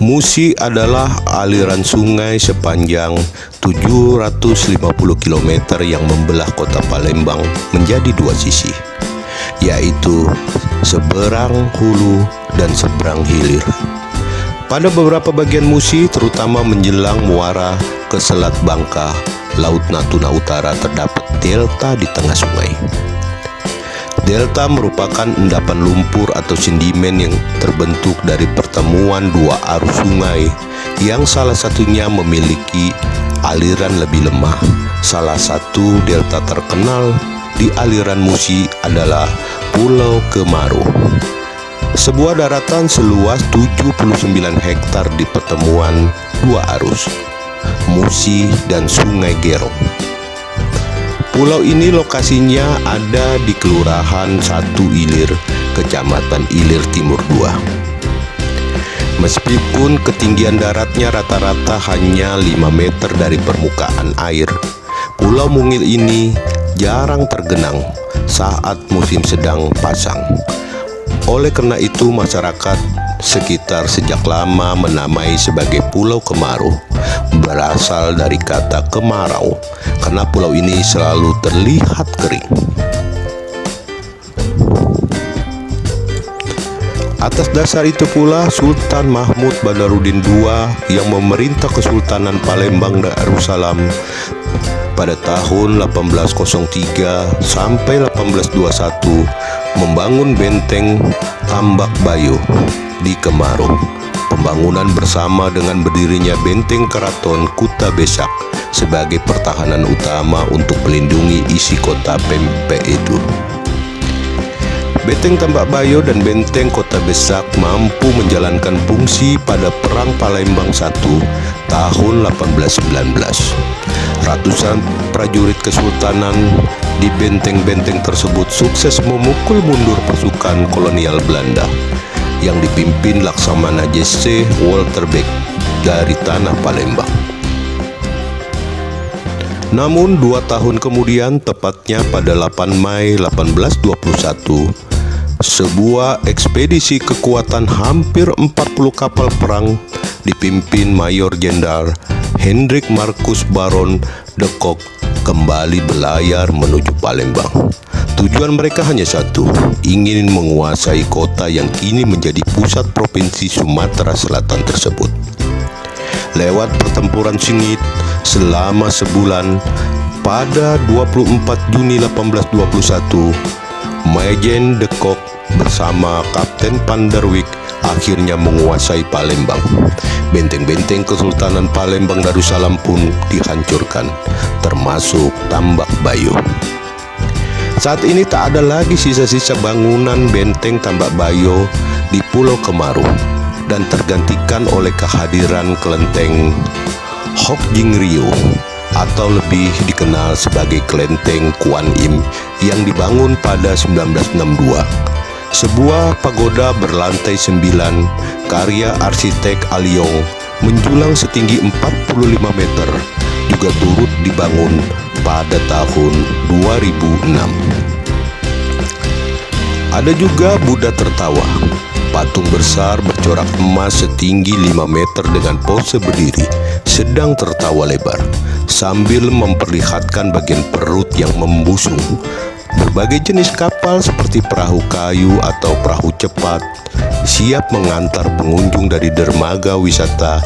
Musi adalah aliran sungai sepanjang 750 km yang membelah kota Palembang menjadi dua sisi, yaitu seberang hulu dan seberang hilir. Pada beberapa bagian Musi, terutama menjelang muara ke Selat Bangka, Laut Natuna Utara, terdapat delta di tengah sungai. Delta merupakan endapan lumpur atau sedimen yang terbentuk dari pertemuan dua arus sungai yang salah satunya memiliki aliran lebih lemah. Salah satu delta terkenal di aliran Musi adalah Pulau Kemarau, sebuah daratan seluas 79 hektar di pertemuan dua arus, Musi dan Sungai Gerong. Pulau ini lokasinya ada di Kelurahan 1 Ilir, Kecamatan Ilir Timur 2. Meskipun ketinggian daratnya rata-rata hanya 5 meter dari permukaan air, Pulau Mungil ini jarang tergenang saat musim sedang pasang. Oleh karena itu, masyarakat sekitar sejak lama menamai sebagai Pulau Kemarau, berasal dari kata kemarau, karena pulau ini selalu terlihat kering. Atas dasar itu pula, Sultan Mahmud Badarudin II yang memerintah Kesultanan Palembang Darussalam pada tahun 1803 sampai 1821 membangun benteng Tambak Bayo di Kemarau. Pembangunan bersama dengan berdirinya benteng Keraton Kuta Besak sebagai pertahanan utama untuk melindungi isi kota Pempek itu. Benteng Tambak Bayo dan benteng Kota Besak mampu menjalankan fungsi pada Perang Palembang I tahun 1819. Ratusan prajurit kesultanan di benteng-benteng tersebut sukses memukul mundur pasukan kolonial Belanda yang dipimpin Laksamana J.C. Walter Beck dari tanah Palembang. Namun 2 tahun kemudian, tepatnya pada 8 Mei 1821, sebuah ekspedisi kekuatan hampir 40 kapal perang dipimpin Mayor Jenderal Hendrik Marcus Baron de Kock kembali berlayar menuju Palembang. Tujuan mereka hanya satu, ingin menguasai kota yang kini menjadi pusat provinsi Sumatera Selatan tersebut. Lewat pertempuran sengit selama sebulan, pada 24 Juni 1821, Majen de Kock bersama Kapten Panderwick akhirnya menguasai Palembang. Benteng-benteng Kesultanan Palembang Darussalam pun dihancurkan, termasuk Tambak Bayo. Saat ini tak ada lagi sisa-sisa bangunan benteng Tambak Bayo di Pulau Kemarau dan tergantikan oleh kehadiran kelenteng Hok Jing Rio atau lebih dikenal sebagai Kelenteng Kuan Im yang dibangun pada 1962. Sebuah pagoda berlantai 9 karya arsitek Aliong menjulang setinggi 45 meter juga turut dibangun pada tahun 2006. Ada juga Buddha tertawa, patung besar bercorak emas setinggi 5 meter dengan pose berdiri, sedang tertawa lebar sambil memperlihatkan bagian perut yang membusung. Berbagai jenis kapal seperti perahu kayu atau perahu cepat siap mengantar pengunjung dari dermaga wisata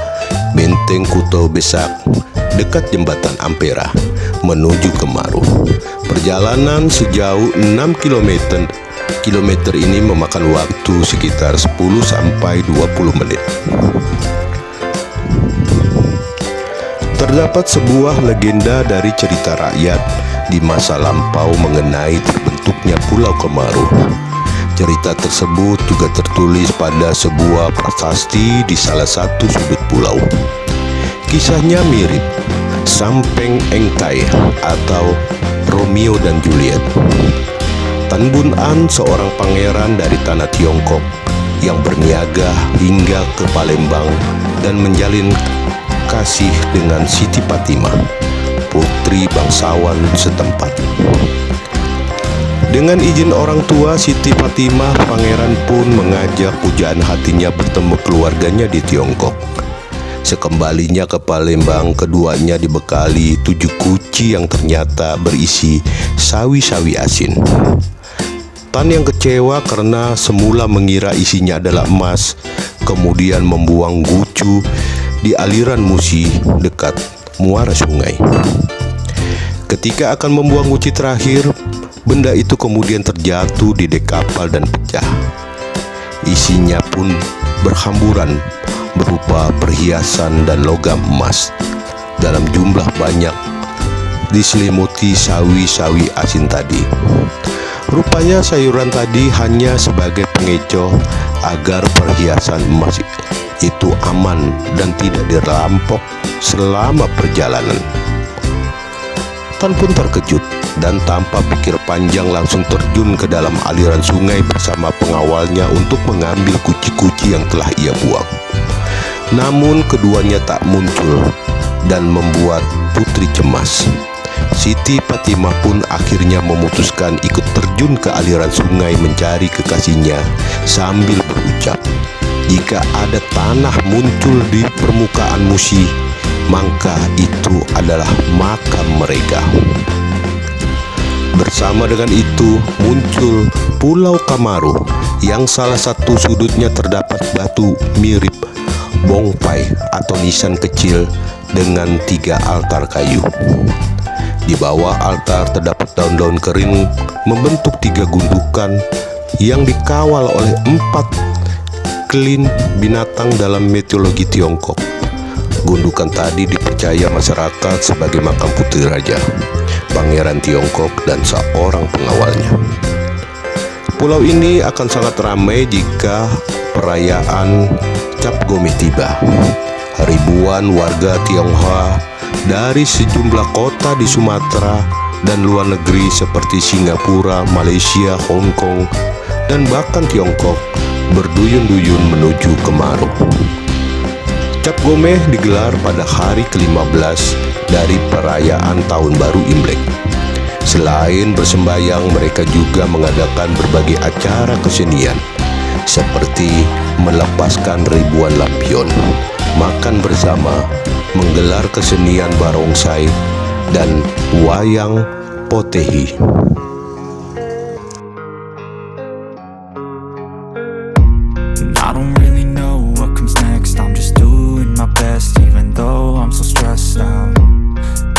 Benteng Kuta Besak dekat jembatan Ampera menuju Kemarau. Perjalanan sejauh 6 km ini memakan waktu sekitar 10 sampai 20 menit. Terdapat sebuah legenda dari cerita rakyat di masa lampau mengenai terbentuknya Pulau Kemarau. Cerita tersebut juga tertulis pada sebuah prasasti di salah satu sudut pulau. Kisahnya mirip Sampeng Engkai atau Romeo dan Juliet. Tan Bun An, seorang pangeran dari tanah Tiongkok yang berniaga hingga ke Palembang dan menjalin kasih dengan Siti Fatimah, putri bangsawan setempat. Dengan izin orang tua Siti Fatimah, pangeran pun mengajak pujaan hatinya bertemu keluarganya di Tiongkok. Sekembalinya ke Palembang, keduanya dibekali 7 guci yang ternyata berisi sawi-sawi asin. Tan yang kecewa karena semula mengira isinya adalah emas, kemudian membuang gucu di aliran Musi dekat muara sungai. Ketika akan membuang guci terakhir, benda itu kemudian terjatuh di dek kapal dan pecah. Isinya pun berhamburan berupa perhiasan dan logam emas dalam jumlah banyak, diselimuti sawi-sawi asin tadi. Rupanya sayuran tadi hanya sebagai pengecoh agar perhiasan emas itu aman dan tidak dirampok selama perjalanan. Tan pun terkejut dan tanpa pikir panjang langsung terjun ke dalam aliran sungai bersama pengawalnya untuk mengambil kuci-kuci yang telah ia buang. Namun keduanya tak muncul dan membuat putri cemas. Siti Fatimah pun akhirnya memutuskan ikut terjun ke aliran sungai mencari kekasihnya sambil berucap, jika ada tanah muncul di permukaan Musi, maka itu adalah makam mereka. Bersama dengan itu muncul Pulau Kamaru yang salah satu sudutnya terdapat batu mirip bongpai atau nisan kecil dengan 3 altar kayu. Di bawah altar terdapat daun-daun kering membentuk 3 gundukan yang dikawal oleh 4 kelin binatang dalam mitologi Tiongkok. Gundukan tadi dipercaya masyarakat sebagai makam putri raja, pangeran Tiongkok, dan seorang pengawalnya. Pulau ini akan sangat ramai jika perayaan Cap Gomeh tiba. Ribuan warga Tionghoa dari sejumlah kota di Sumatera dan luar negeri seperti Singapura, Malaysia, Hong Kong, dan bahkan Tiongkok berduyun-duyun menuju Kemaru. Cap Gomeh digelar pada hari ke-15 dari perayaan Tahun Baru Imlek. Selain bersembayang, mereka juga mengadakan berbagai acara kesenian seperti melepaskan ribuan lampion, makan bersama, menggelar kesenian barongsai, dan wayang potehi. I don't really know what comes next. I'm just doing my best, even though I'm so stressed out.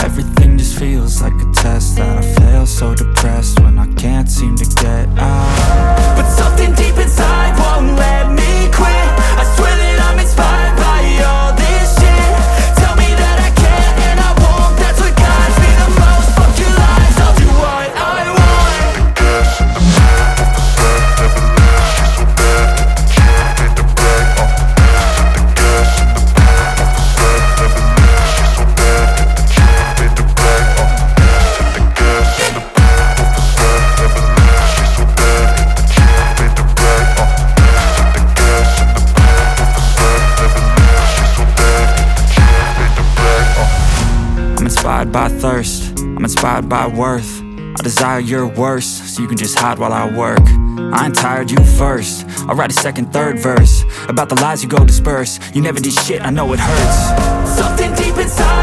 Everything just feels like a test that I fail, so depressed when I can't seem to get out. But something deep inside won't let me quit. I swear that I'm inspired by all this shit. Tell me that I can and I won't. That's what guides me the most. Fuck your lies, I'll do what I want. I'm inspired by thirst, I'm inspired by worth. I desire your worst, so you can just hide while I work. I ain't tired, you first. I'll write a second, third verse about the lies you go disperse. You never did shit, I know it hurts. Something deep inside